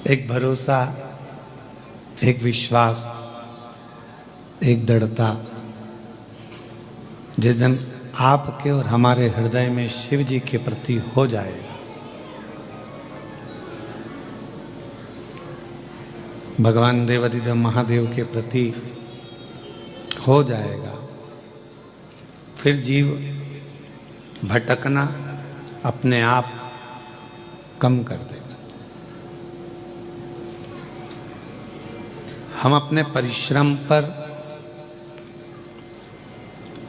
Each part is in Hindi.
एक भरोसा, एक विश्वास, एक दृढ़ता। जिस दिन आपके और हमारे हृदय में शिव जी के प्रति हो जाएगा, भगवान देवाधिदेव महादेव के प्रति हो जाएगा, फिर जीव भटकना अपने आप कम कर देगा। हम अपने परिश्रम पर,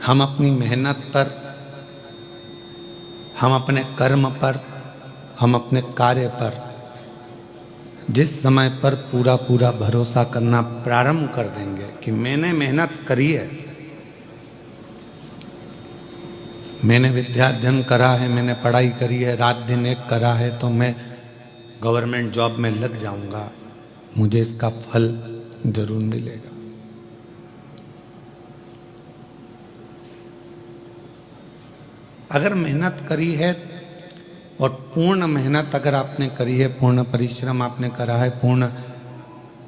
हम अपनी मेहनत पर, हम अपने कर्म पर, हम अपने कार्य पर जिस समय पर पूरा पूरा भरोसा करना प्रारंभ कर देंगे कि मैंने मेहनत करी है, मैंने विद्या अध्ययन करा है, मैंने पढ़ाई करी है, रात दिन एक करा है, तो मैं गवर्नमेंट जॉब में लग जाऊंगा, मुझे इसका फल जरूर मिलेगा। अगर मेहनत करी है और पूर्ण मेहनत अगर आपने करी है, पूर्ण परिश्रम आपने करा है, पूर्ण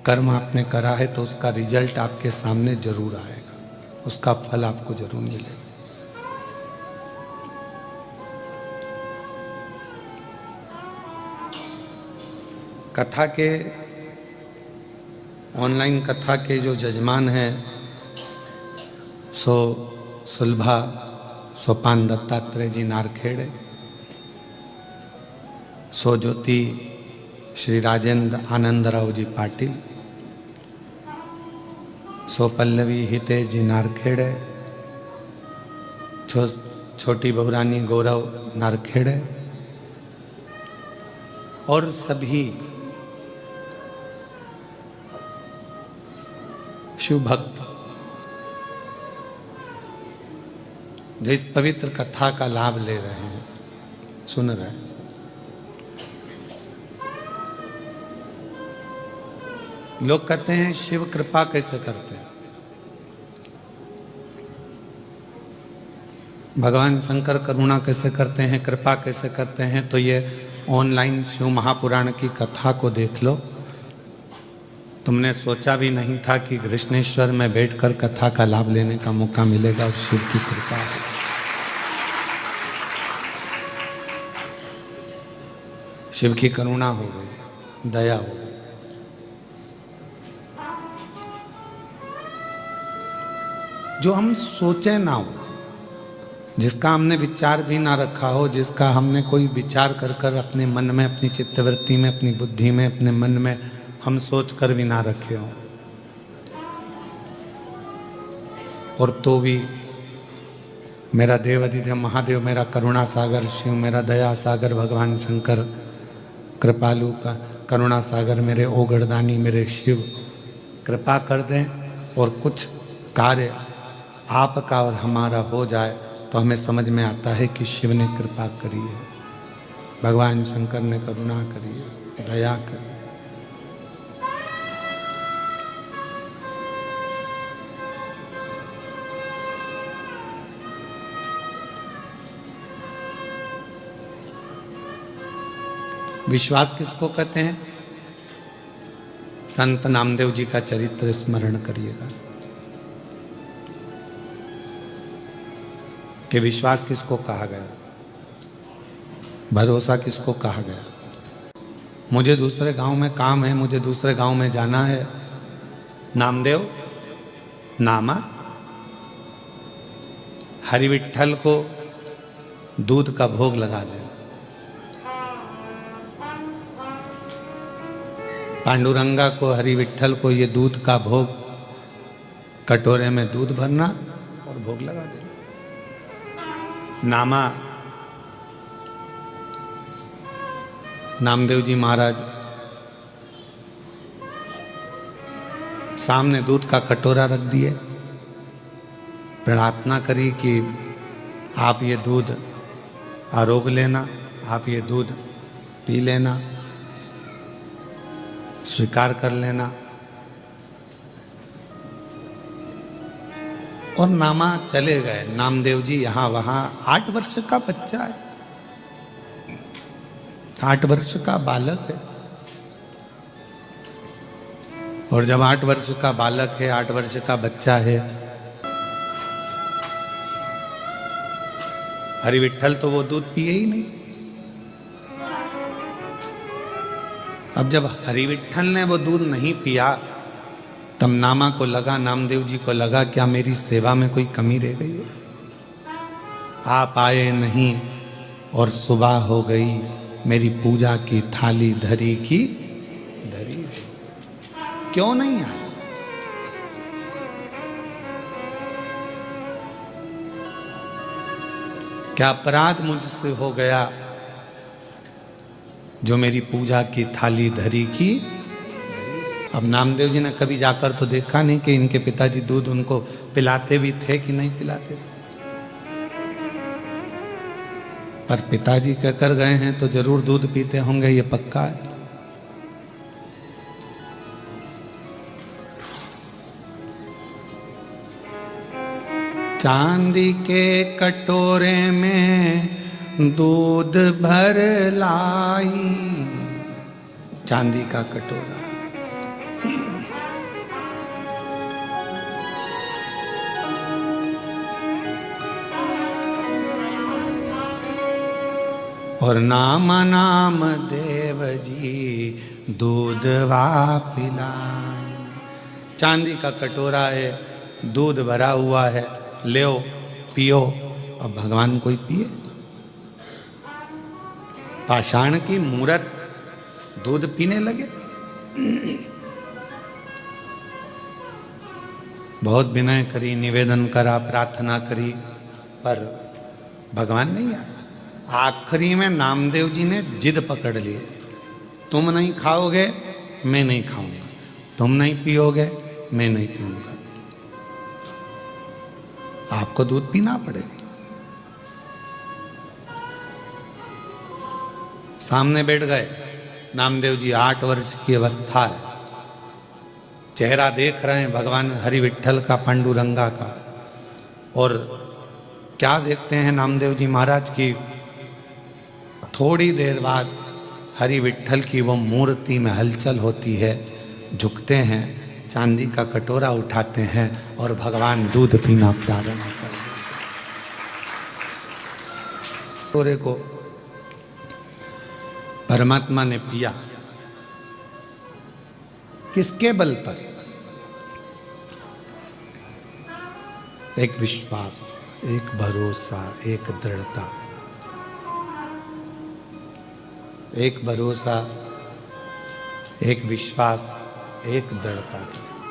कर्म आपने करा है, तो उसका रिजल्ट आपके सामने जरूर आएगा, उसका फल आपको जरूर मिलेगा। कथा के, ऑनलाइन कथा के जो जजमान हैं सो सुलभा सोपान दत्तात्रेय जी नारखेड़े, सो ज्योति श्री राजेंद्र आनंदराव जी पाटिल, सो पल्लवी हितेश जी नारखेड़े, छोटी बहुरानी गौरव नारखेड़े और सभी शिव भक्त जो इस पवित्र कथा का लाभ ले रहे हैं, सुन रहे हैं। लोग कहते हैं शिव कृपा कैसे करते हैं? भगवान शंकर करुणा कैसे करते हैं, कृपा कैसे करते हैं? तो ये ऑनलाइन शिव महापुराण की कथा को देख लो। तुमने सोचा भी नहीं था कि कृष्णेश्वर में बैठकर कथा का लाभ लेने का मौका मिलेगा, और शिव की कृपा है। शिव की करुणा हो गई, दया हो गई। जो हम सोचे ना हो, जिसका हमने विचार भी ना रखा हो, जिसका हमने कोई विचार कर कर अपने मन में, अपनी चित्तवृत्ति में, अपनी बुद्धि में, अपने मन में हम सोच कर भी ना रखे हो, और तो भी मेरा देवाधिदेव महादेव, मेरा करुणा सागर शिव, मेरा दया सागर भगवान शंकर, कृपालु का करुणा सागर मेरे ओगरदानी मेरे शिव कृपा कर दें और कुछ कार्य आपका और हमारा हो जाए, तो हमें समझ में आता है कि शिव ने कृपा करी है, भगवान शंकर ने करुणा करी है, दया करी। विश्वास किसको कहते हैं? संत नामदेव जी का चरित्र स्मरण करिएगा कि विश्वास किसको कहा गया, भरोसा किसको कहा गया। मुझे दूसरे गांव में काम है, मुझे दूसरे गांव में जाना है, नामदेव नामा हरि विठ्ठल को दूध का भोग लगा दे, पांडुरंगा को, हरि विठ्ठल को ये दूध का भोग, कटोरे में दूध भरना और भोग लगा देना। नामा नामदेव जी महाराज सामने दूध का कटोरा रख दिए, प्रार्थना करी कि आप ये दूध आरोग लेना, आप ये दूध पी लेना, स्वीकार कर लेना। और नामा चले गए। नामदेव जी यहाँ वहाँ, 8 वर्ष का बच्चा है, 8 वर्ष का बालक है, और जब 8 वर्ष का बालक है, 8 वर्ष का बच्चा है, हरि विट्ठल तो वो दूध पिए ही नहीं। अब जब हरि विट्ठल ने वो दूध नहीं पिया, तब नामा को लगा, नामदेव जी को लगा क्या मेरी सेवा में कोई कमी रह गई है। आप आए नहीं और सुबह हो गई, मेरी पूजा की थाली धरी की धरी। क्यों नहीं आए? क्या अपराध मुझसे हो गया जो मेरी पूजा की थाली धरी की? अब नामदेव जी ने कभी जाकर तो देखा नहीं कि इनके पिताजी दूध उनको पिलाते भी थे कि नहीं पिलाते थे, पर पिताजी कहकर गए हैं तो जरूर दूध पीते होंगे, ये पक्का है। चांदी के कटोरे में दूध भर लाई, चांदी का कटोरा, और नाम नाम देव जी दूध वा पिलाई। चांदी का कटोरा है, दूध भरा हुआ है, ले पियो। अब भगवान कोई पिए? पाषाण की मूरत दूध पीने लगे। बहुत विनय करी, निवेदन करा, प्रार्थना करी, पर भगवान नहीं आए। आखिरी में नामदेव जी ने जिद पकड़ लिए, तुम नहीं खाओगे मैं नहीं खाऊंगा, तुम नहीं पियोगे मैं नहीं पीऊंगा, आपको दूध पीना पड़ेगा। सामने बैठ गए नामदेव जी, 8 वर्ष की अवस्था है, चेहरा देख रहे हैं भगवान हरि विट्ठल का, पांडुरंगा का। और क्या देखते हैं नामदेव जी महाराज की, थोड़ी देर बाद हरि विट्ठल की वो मूर्ति में हलचल होती है, झुकते हैं, चांदी का कटोरा उठाते हैं और भगवान दूध पीना प्रारंभ कर देते। कटोरे को परमात्मा ने पिया, किसके बल पर? एक विश्वास, एक भरोसा, एक दृढ़ता, एक भरोसा, एक विश्वास, एक दृढ़ता के साथ।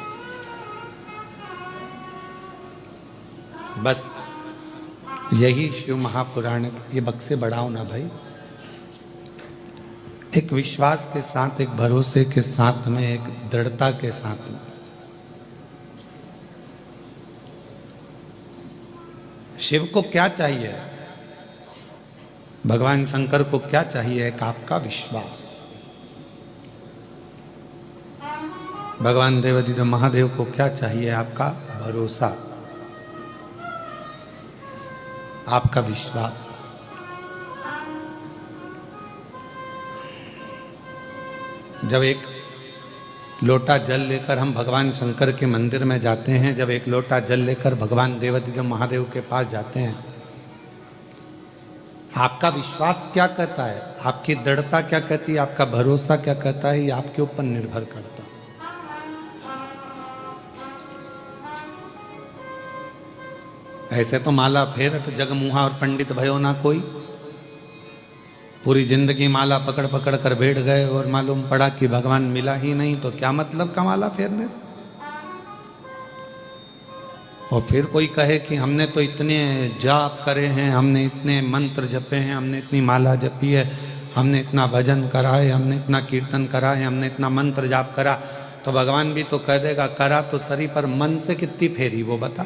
बस यही शिव महापुराण, ये बक्से बढ़ाओ ना भाई, एक विश्वास के साथ, एक भरोसे के साथ में, एक दृढ़ता के साथ में। शिव को क्या चाहिए? भगवान शंकर को क्या चाहिए? एक आपका विश्वास। भगवान देवाधिदेव महादेव को क्या चाहिए? आपका भरोसा, आपका विश्वास। जब एक लोटा जल लेकर हम भगवान शंकर के मंदिर में जाते हैं, जब एक लोटा जल लेकर भगवान देवाधिदेव महादेव के पास जाते हैं, आपका विश्वास क्या कहता है, आपकी दृढ़ता क्या कहती है, आपका भरोसा क्या कहता है, ये आपके ऊपर निर्भर करता है। ऐसे तो माला फेरत जगमुहा और पंडित भयो ना कोई, पूरी जिंदगी माला पकड़ पकड़ कर बैठ गए और मालूम पड़ा कि भगवान मिला ही नहीं, तो क्या मतलब का माला फेरने? और फिर कोई कहे कि हमने तो इतने जाप करे हैं, हमने इतने मंत्र जपे हैं, हमने इतनी माला जपी है, हमने इतना भजन करा है, हमने इतना कीर्तन करा है, हमने इतना मंत्र जाप करा, तो भगवान भी तो कह देगा करा तो सरी, पर मन से कितनी फेरी वो बता।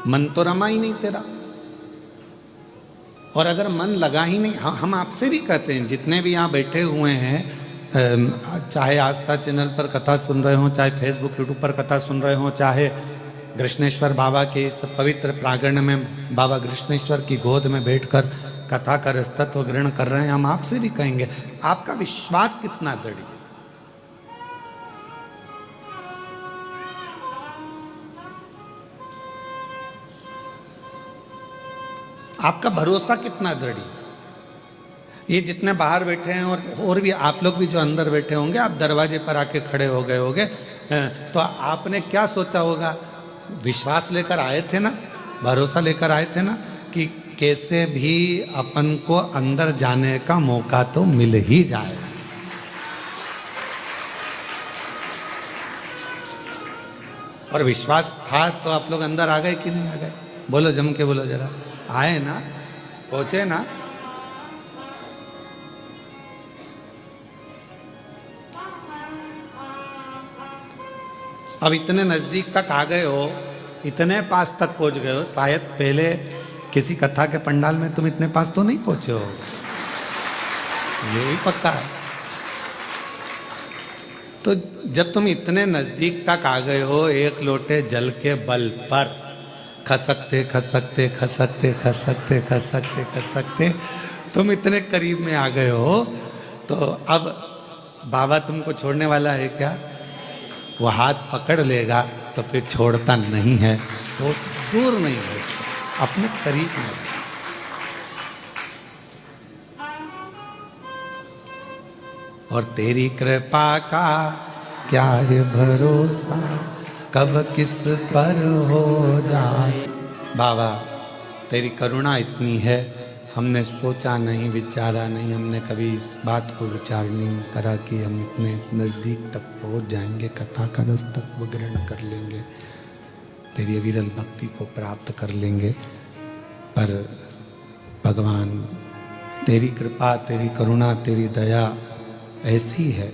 मन तो रमा ही नहीं तेरा, और अगर मन लगा ही नहीं, हम आपसे भी कहते हैं, जितने भी यहाँ बैठे हुए हैं, चाहे आस्था चैनल पर कथा सुन रहे हो, चाहे फेसबुक यूट्यूब पर कथा सुन रहे हो, चाहे कृष्णेश्वर बाबा के इस पवित्र प्रांगण में बाबा कृष्णेश्वर की गोद में बैठकर कथा का रसतत्व ग्रहण कर रहे हैं, हम आपसे भी कहेंगे आपका विश्वास कितना दृढ़ है। आपका भरोसा कितना दृढ़ है। ये जितने बाहर बैठे हैं और भी आप लोग भी जो अंदर बैठे होंगे, आप दरवाजे पर आके खड़े हो गए होंगे, तो आपने क्या सोचा होगा? विश्वास लेकर आए थे ना, भरोसा लेकर आए थे ना कि कैसे भी अपन को अंदर जाने का मौका तो मिल ही जाए। और विश्वास था तो आप लोग अंदर आ गए कि नहीं आ गए? बोलो, जम के बोलो जरा। आए ना, पहुंचे ना? अब इतने नजदीक तक आ गए हो, इतने पास तक पहुंच गए हो, शायद पहले किसी कथा के पंडाल में तुम इतने पास तो नहीं पहुंचे हो, ये भी पक्का है। तो जब तुम इतने नजदीक तक आ गए हो, एक लोटे जल के बल पर खसकते खसकते खसकते खसकते खसकते खसकते तुम इतने करीब में आ गए हो, तो अब बाबा तुमको छोड़ने वाला है क्या? वो हाथ पकड़ लेगा तो फिर छोड़ता नहीं है, वो दूर नहीं है, अपने करीब में। और तेरी कृपा का क्या है भरोसा, कब किस पर हो जाए। बाबा तेरी करुणा इतनी है, हमने सोचा नहीं, विचारा नहीं, हमने कभी इस बात को विचार नहीं करा कि हम इतने नज़दीक तक पहुंच जाएंगे, कथा का रस तक वो ग्रहण कर लेंगे, तेरी अविरल भक्ति को प्राप्त कर लेंगे। पर भगवान तेरी कृपा, तेरी करुणा, तेरी दया ऐसी है,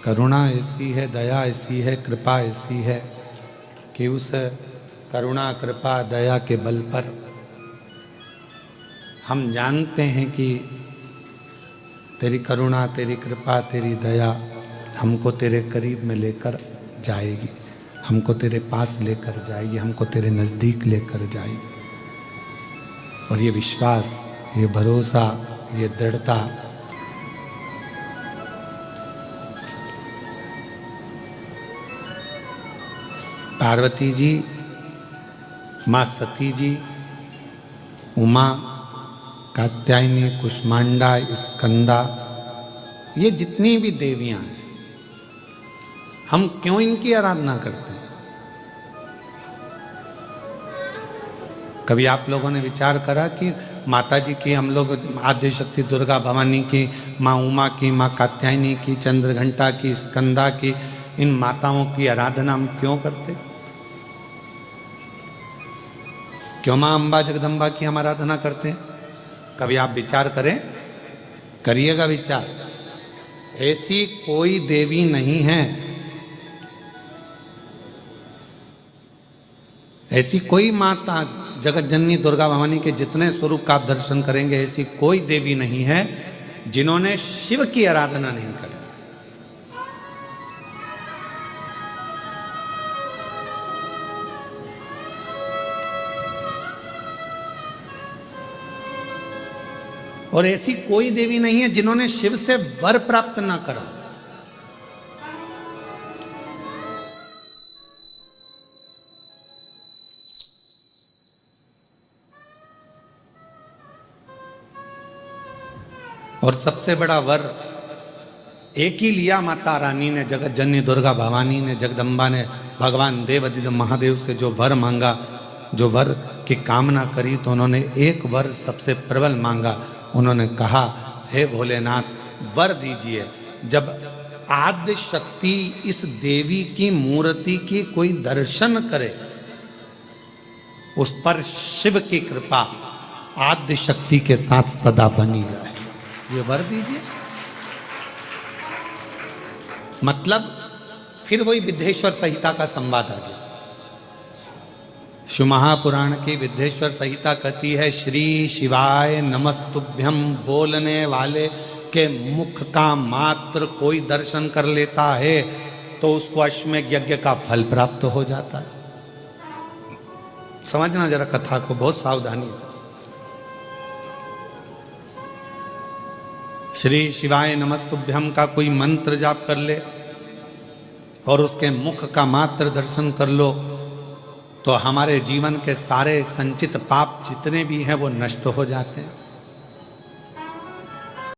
करुणा ऐसी है, दया ऐसी है, कृपा ऐसी है कि उस करुणा, कृपा, दया के बल पर हम जानते हैं कि तेरी करुणा, तेरी कृपा, तेरी दया हमको तेरे करीब में लेकर जाएगी, हमको तेरे पास लेकर जाएगी, हमको तेरे नज़दीक लेकर जाएगी। और ये विश्वास, ये भरोसा, ये दृढ़ता पार्वती जी, माँ सती जी, उमा, कात्यायनी, कुष्मांडा, स्कंदा, ये जितनी भी देवियां हैं, हम क्यों इनकी आराधना करते हैं? कभी आप लोगों ने विचार करा कि माता जी की, हम लोग आद्य शक्ति दुर्गा भवानी की, माँ उमा की, माँ कात्यायनी की, चंद्रघंटा की, स्कंदा की, इन माताओं की आराधना हम क्यों करते? क्यों माँ अम्बा जगदम्बा की हम आराधना करते हैं? कभी आप विचार करें, करिएगा विचार। ऐसी कोई देवी नहीं है, ऐसी कोई माता, जगत जननी दुर्गा भवानी के जितने स्वरूप का आप दर्शन करेंगे, ऐसी कोई देवी नहीं है जिन्होंने शिव की आराधना नहीं करी। और ऐसी कोई देवी नहीं है जिन्होंने शिव से वर प्राप्त ना करा। और सबसे बड़ा वर एक ही लिया माता रानी ने, जगत जननी दुर्गा भवानी ने, जगदम्बा ने, भगवान देवाधिदेव महादेव से जो वर मांगा, जो वर की कामना करी, तो उन्होंने एक वर सबसे प्रबल मांगा। उन्होंने कहा, हे भोलेनाथ वर दीजिए, जब आद्य शक्ति इस देवी की मूर्ति की कोई दर्शन करे, उस पर शिव की कृपा आद्य शक्ति के साथ सदा बनी रहे, ये वर दीजिए। मतलब फिर वही विद्येश्वर संहिता का संवाद आ गया। शिव महापुराण की विद्येश्वर संहिता कहती है, श्री शिवाय नमस्तुभ्यम बोलने वाले के मुख का मात्र कोई दर्शन कर लेता है तो उसको अश्वमेध यज्ञ का फल प्राप्त हो जाता है। समझना जरा कथा को बहुत सावधानी से। श्री शिवाय नमस्तुभ्यम का कोई मंत्र जाप कर ले और उसके मुख का मात्र दर्शन कर लो तो हमारे जीवन के सारे संचित पाप जितने भी हैं वो नष्ट हो जाते हैं।